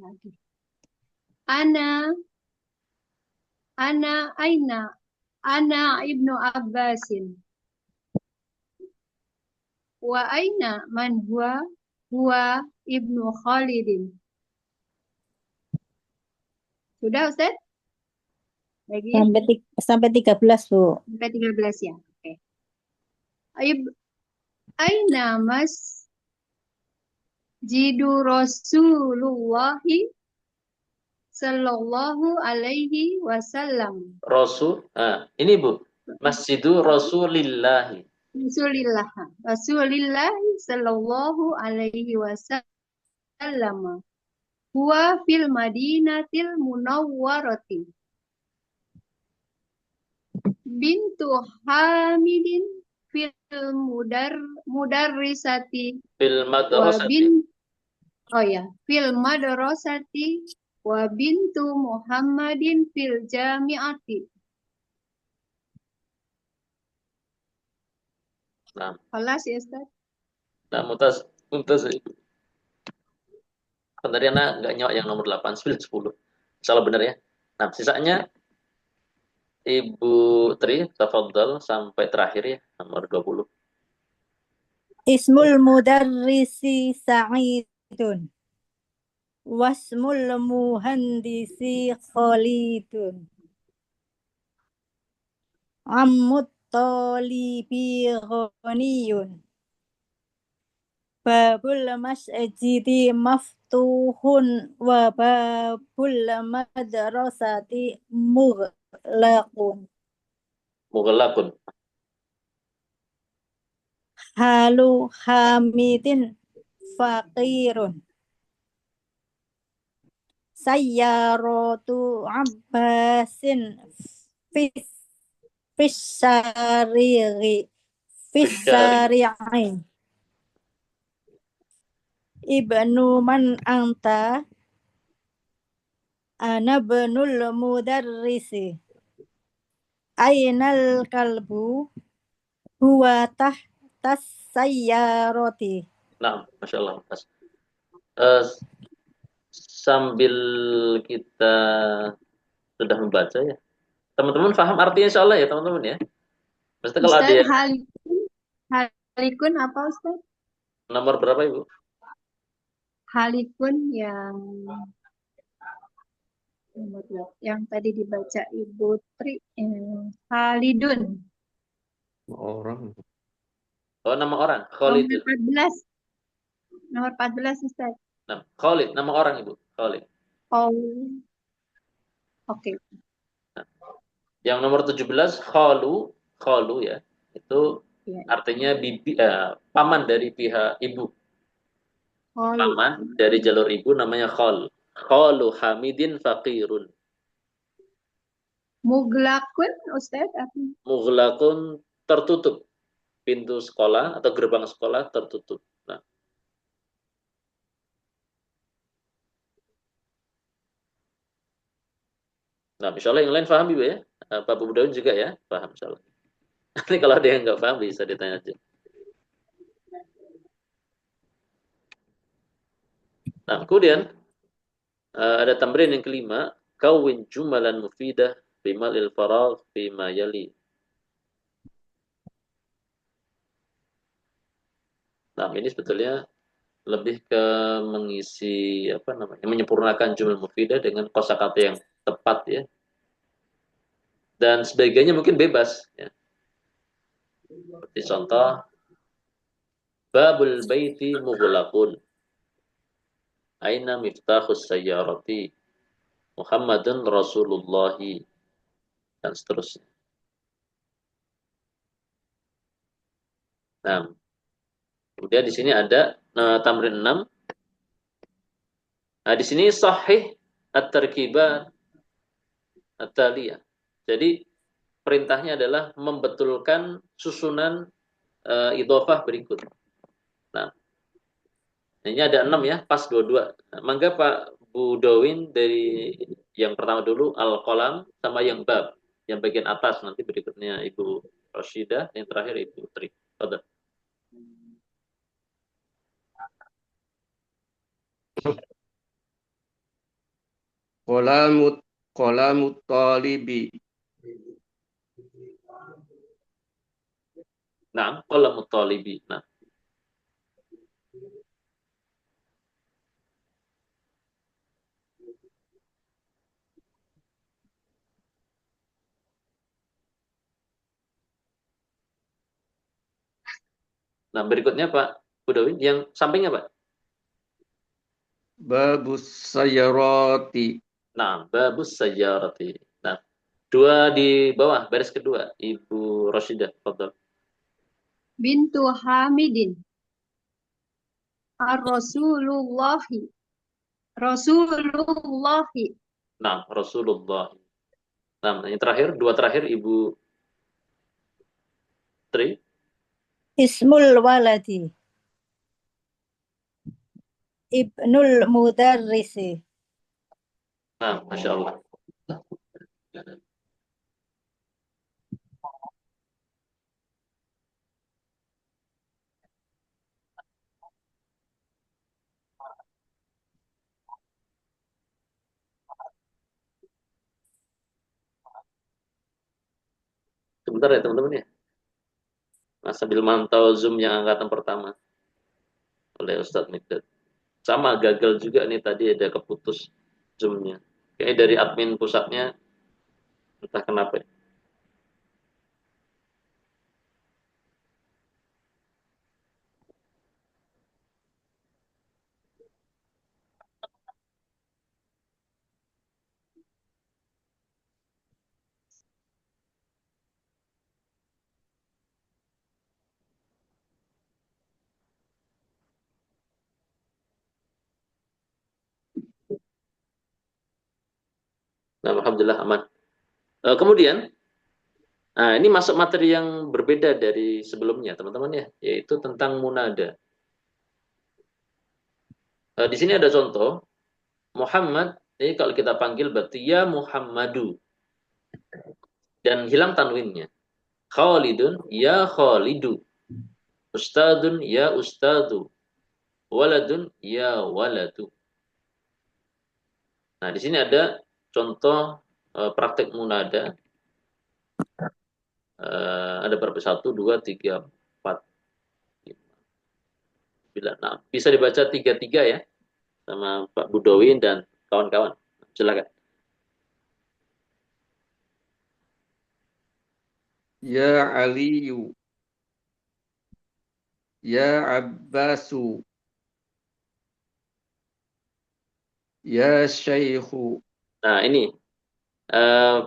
lagi. Ana, aina, ana ibnu Abbasin. Wa aina man huwa ibnu Khalidin. Sudah Ustaz? Lagi Sampai 13, Bu. sampai 13 ya. Oke. Aib, aina mas jidu Rasulullahi sallallahu alaihi wasallam. Rasul. Nah, ini Bu. Masjidu Rasulillahi. Rasulillah. Rasulillah sallallahu alaihi wasallam. Huwa fil Madinatil Munawwarati. Bintu Hamidin fil mudarrisati Fil wa madrasati. bin oh ya fil madrasati wa bintu Muhammadin fil jami'ati. Nah, Kelas ya Ustaz? nah muntas Ibu. Kan tadi anak nggak nyawa yang nomor 8, 9, 10. Salah benar ya. Nah, sisanya Ibu Tri, tafadhal sampai terakhir ya, nomor 20. Ismul mudarrisi Sa'idun. Wasmul muhandisi Khalidun. Ammut talibi ghaniyun. Babul masjidi maftuhun wa babul madrasati mughlaqun. Mughlaqun. Halu hamidin faqirun. Sayyaratu abbasin fis fisyari'i Bisyari. fisyari'i. Ibnu man anta ana benul mudarrisi. Ainal kalbu huwa tahtas sayyarati. Nah, Masya Allah. Eh, sambil kita sudah membaca ya. Teman-teman paham artinya insya Allah ya teman-teman ya. Maksudnya kalau ada Ustaz yang Halikun apa Ustaz? nomor berapa Ibu? Halikun yang tadi dibaca Ibu Tri Halidun Orang. Oh, nama orang. nomor Khalid. 14 nomor 14 Ustaz. Nah, Khalid, nama orang Ibu. Khalid. Oh, oke. Yang nomor 17, Khalu ya. Itu Ya, artinya bibi, paman dari pihak ibu. Halu. Paman dari jalur ibu namanya Khal. Khalu Hamidin Faqirun. Muglakun Ustaz apa? Mughlaqun tertutup. Pintu sekolah atau gerbang sekolah tertutup. Nah, misalnya yang lain paham Ibu ya? Pak Bu Daun juga ya? Paham misalnya. Nanti kalau ada yang nggak paham bisa ditanya aja. Nah, kemudian ada tamrin yang kelima, kawin jumalan mufidah bimalil faragh bima yali. Nah, ini sebetulnya lebih ke mengisi apa namanya? Menyempurnakan jumlah mufidah dengan kosakata yang tepat ya. Dan sebagainya mungkin bebas ya. Seperti contoh babul baiti mughlaqun. Aina miftahus sayyarati? Muhammadun Rasulullahi dan seterusnya. Nah, kemudian di sini ada tamrin 6. Nah, di sini sahih at-tarkibat at-taliyah. Jadi perintahnya adalah membetulkan susunan idhofah berikut. Nah, ini ada 6 ya, pas dua-dua. Nah, mangga Pak Budowin dari yang pertama dulu al-qalam sama yang bab, yang bagian atas nanti berikutnya Ibu Rashidah, yang terakhir Ibu Tri. Pada. qalamut talibi. Nah, qalamut talibi. Nah, berikutnya Pak Budawin, yang sampingnya Pak. Babus sayyarati. Nah, babus sajarati. Nah, dua di bawah, baris kedua, Ibu Roshidah. Fadhal. Bintu Hamidin. Ar-Rasulullahi. Rasulullahi. Nah, Rasulullah. Nah, yang terakhir, dua terakhir Ibu Tri. Ismul waladi. Ibnul mudarrisi. Nah, Masya Allah. Sebentar ya teman-teman ya. Nah, sambil mantau Zoom yang angkatan pertama oleh Ustadz Mikdad. Sama gagal juga nih tadi ada keputus Zoom-nya. Kayaknya dari admin pusatnya entah kenapa. Nah, alhamdulillah aman. Kemudian, nah ini masuk materi yang berbeda dari sebelumnya, teman-teman ya, yaitu tentang munada. Di sini ada contoh Muhammad. Ini kalau kita panggil berarti ya Muhammadu dan hilang tanwinnya. Khalidun ya Khalidu. Ustadun ya Ustadu. Waladun ya Waladu. Nah, di sini ada contoh praktek munada. Ada berapa? 1, 2, 3, 4, 5, 9, 6. Bisa dibaca 3-3 ya, sama Pak Budowin dan kawan-kawan. Silakan. Ya Aliyu. Ya Abbasu. Ya Syekhu. Nah, ini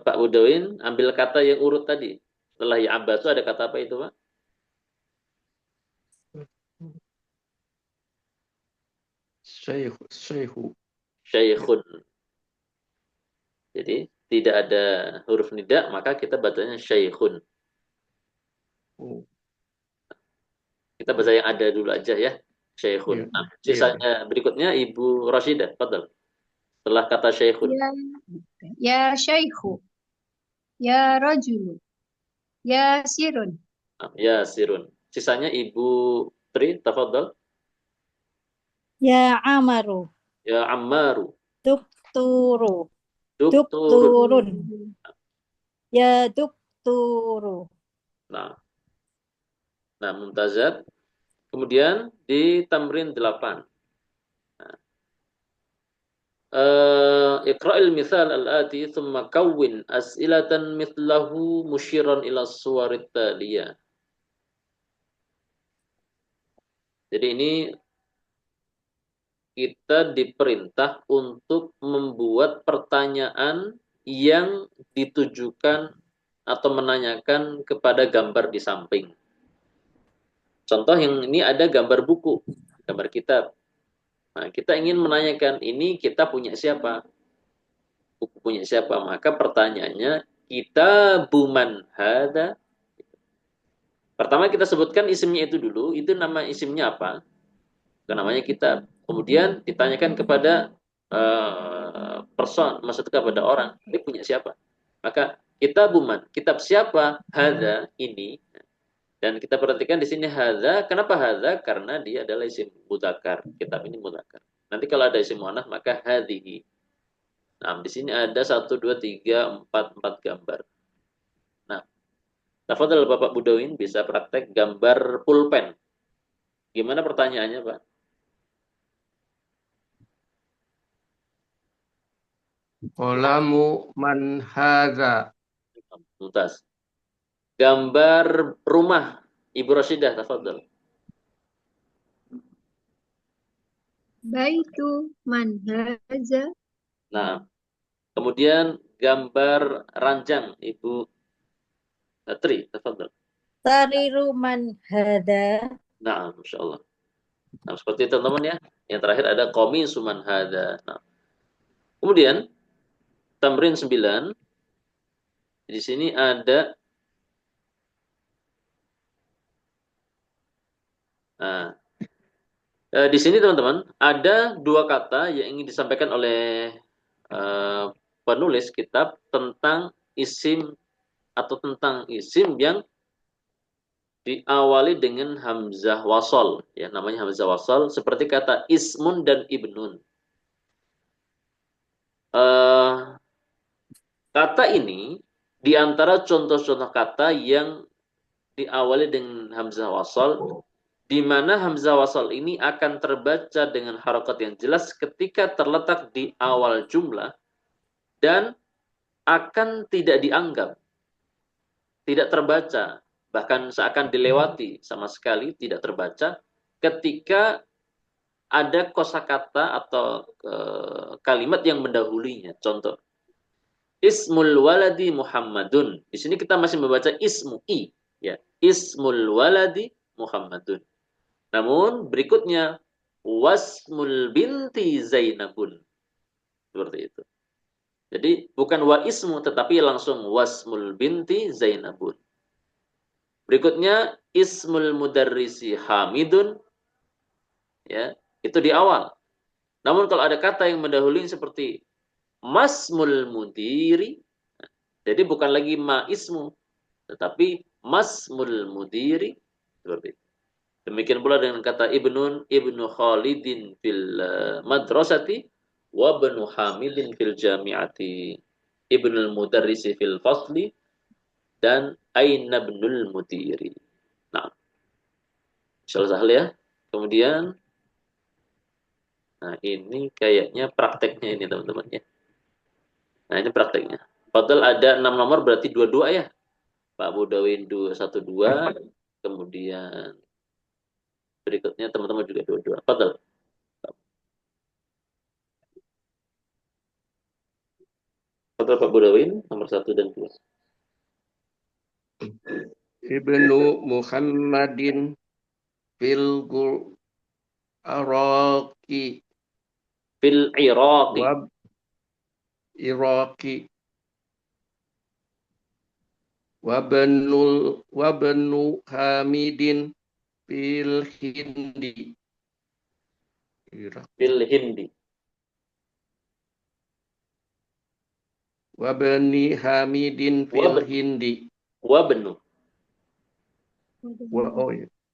Pak Budowin ambil kata yang urut tadi. Setelah ya Abbas itu ada kata apa itu, Pak? Syekhu. Syekhun. Jadi tidak ada huruf nida, maka kita bacanya syekhun. Oh, Kita baca yang ada dulu aja ya, syekhun. iya, Nah, iya. sisanya berikutnya Ibu Roshidah, padahal. Setelah kata syekhun. Ya, ya Syekhu. Ya Rajulu. Ya Sirun. Nah, ya sirun. Sisanya Ibu Tri, tafadhal. Ya amaru. Ya Ammaru. Dukturu. Dukturun. Dukturun. Ya dukturu. Nah, Mumtazat. Kemudian di tamrin 8. Iqra'il misal al-ati thumma kawwin as'ilatan mithlahu musyiran ila suwarit taliyah. Jadi ini kita diperintah untuk membuat pertanyaan yang ditujukan atau menanyakan kepada gambar di samping. Contoh yang ini ada gambar buku, gambar kitab. Nah, kita ingin menanyakan ini kita punya siapa? Buku punya siapa? Maka pertanyaannya kita buman hada. Pertama kita sebutkan isimnya itu dulu, itu nama isimnya apa? Bukan namanya kitab. Kemudian ditanyakan kepada person, maksudnya kepada orang, ini punya siapa? Maka kita buman, kitab siapa? Hada ini. Dan kita perhatikan di sini hadza. Kenapa hadza? Karena dia adalah isim mudzakkar. Kitab ini mudzakkar. Nanti kalau ada isim muannats maka hadhihi. Nah, di sini ada 1, 2, 3, 4 gambar. Nah, tafadhol Bapak Budawin bisa praktek gambar pulpen. Gimana pertanyaannya, Pak? Qalamu man hadza. Mumtaz. Gambar rumah Ibu Rosyidah, tafadhol. Baitu man haza. Nah, kemudian gambar ranjang Ibu Tri, tafadhol. Sariru man hada. Nah, Masya Allah. Nah, seperti itu teman-teman ya. Yang terakhir ada qamisu man hadza. Nah, kemudian tamrin 9. Di sini ada nah, di sini teman-teman ada dua kata yang ingin disampaikan oleh penulis kitab tentang isim atau tentang isim yang diawali dengan hamzah wasol, ya namanya hamzah wasol, seperti kata ismun dan ibnun. Kata ini di antara contoh-contoh kata yang diawali dengan hamzah wasol, di mana hamzah wasol ini akan terbaca dengan harokat yang jelas ketika terletak di awal jumlah dan akan tidak dianggap, tidak terbaca, bahkan seakan dilewati sama sekali tidak terbaca ketika ada kosakata atau kalimat yang mendahulinya. Contoh, Ismul waladi Muhammadun. Di sini kita masih membaca ismu i, ya. Ismul waladi Muhammadun. Namun berikutnya wasmul binti Zainabun. Seperti itu. Jadi bukan wa ismu tetapi langsung wasmul binti Zainabun. Berikutnya ismul mudarrisi Hamidun, ya, itu di awal. Namun kalau ada kata yang mendahului seperti masmul mudiri, jadi bukan lagi ma ismu tetapi masmul mudiri, seperti itu. Demikian pula dengan kata ibnu Khalidin fil madrasati wa ibnu Hamidin fil jami'ati, ibnul mudarrisi fil fasli, dan aina ibnul mudiri. Nah, insyaallah ya. Kemudian nah ini kayaknya prakteknya ini teman-teman ya. Nah, ini prakteknya. Padahal ada 6 nomor berarti 22 ya. Pak Budawin 212, kemudian berikutnya teman-teman juga 22. Padahal Pak Budawin nomor 1 dan 2. Ibnu Muhammadin fil Iraqi Fil Iraqi. wa Iraqi wa banu Hamidin fil Hindi. Fil Hindi. Wa bani Hamidin fil Hindi. Wabnu.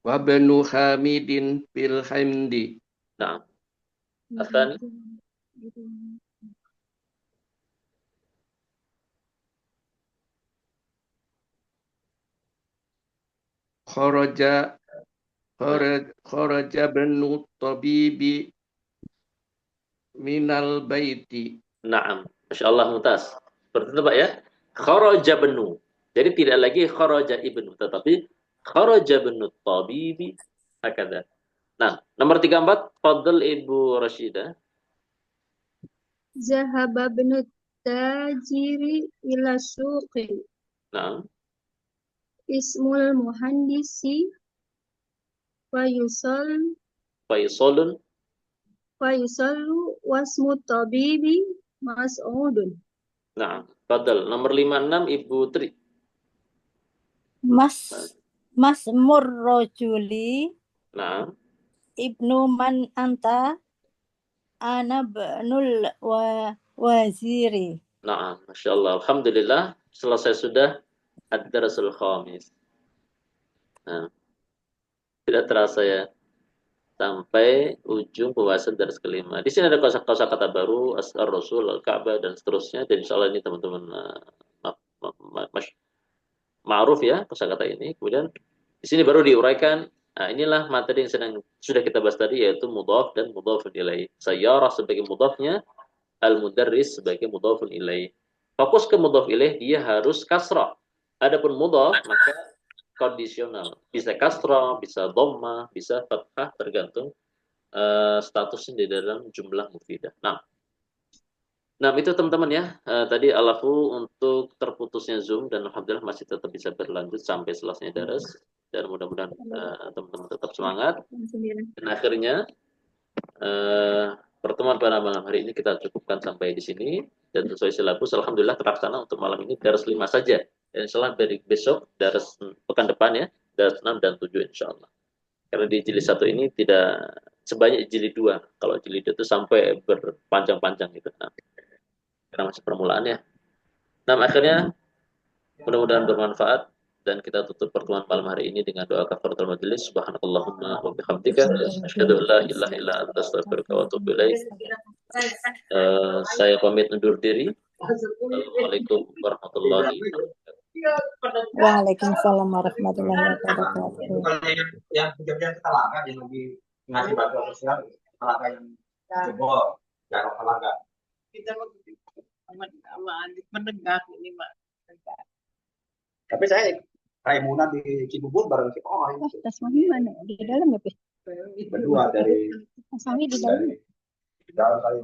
Wa banu Hamidin fil Hindi. Nah, Asani. Kharaja banu tabibi minal baiti. Naam. Masya Allah mutas. Seperti itu Pak ya. Kharaja benu. Jadi tidak lagi kharaja ibnu, tetapi kharaja benu tabibi. Hakada. Nah, nomor 34, Fadl Ibu Rasyidah. Zahaba ibnu tajiri ila suqi. Nah, Ismul muhandisi wa Faisalun. yusallu wasmu tabibi mas'udun. Nah, Fadl. Nomor 56, Ibu Tri. Masmur rojuli. Nah, Ibnu man anta. Ana bnul waziri. nah, Masya Allah. Alhamdulillah, selesai sudah ad-darasul khamis. Nah, tidak terasa ya. sampai ujung pembahasan dari kelima. Di sini ada kosakata baru, Ar-Rasul, Al-Ka'bah dan seterusnya. Dan insya Allah ini teman-teman ma'ruf ya kosakata ini. Kemudian di sini baru diuraikan. Nah, inilah materi yang sudah kita bahas tadi, yaitu mudhaf dan mudhafun ilaih. Sayyarah sebagai mudhafnya, al-mudarris sebagai mudhafun ilaih. Fokus ke mudhaf ilaih dia harus kasrah. Adapun mudhaf maka kondisional. Bisa kasrah, bisa dhammah, bisa fathah tergantung statusnya di dalam jumlah mufidah. Nah itu teman-teman ya. Tadi alafu untuk terputusnya Zoom dan alhamdulillah masih tetap bisa berlanjut sampai selesai daras. Dan mudah-mudahan teman-teman tetap semangat. Dan akhirnya pertemuan pada malam hari ini kita cukupkan sampai di sini. Dan sesuai silabus, alhamdulillah terlaksana untuk malam ini daras 5 saja. Dan insya Allah dari besok daras pekan depan ya, daras 6 dan 7 insya Allah. Karena di jilid 1 ini tidak sebanyak jilid 2. Kalau jilid 2 itu sampai berpanjang-panjang gitu. Nah, karena masih permulaan ya. Nah akhirnya mudah-mudahan bermanfaat. Dan kita tutup pertemuan malam hari ini dengan doa kafaratul majelis. Subhanakallahumma wa bihamdika asyhadu an la ilaha illa anta astaghfiruka wa atubu ilaik. Saya pamit undur diri. Assalamualaikum warahmatullahi wabarakatuh. Waalaikumsalam warahmatullahi wabarakatuh. Yang kejadian ketelaga yang lebih ngasih bantuan sosial, ketelaga yang jebol, jarak telaga. Kita sama menegak ini Pak. Tapi saya Raimuna di Cibubur bareng si Oh, Tas mami mana? Di dalam ya, Pi? berdua dari Tas mami di dalam. dalam kali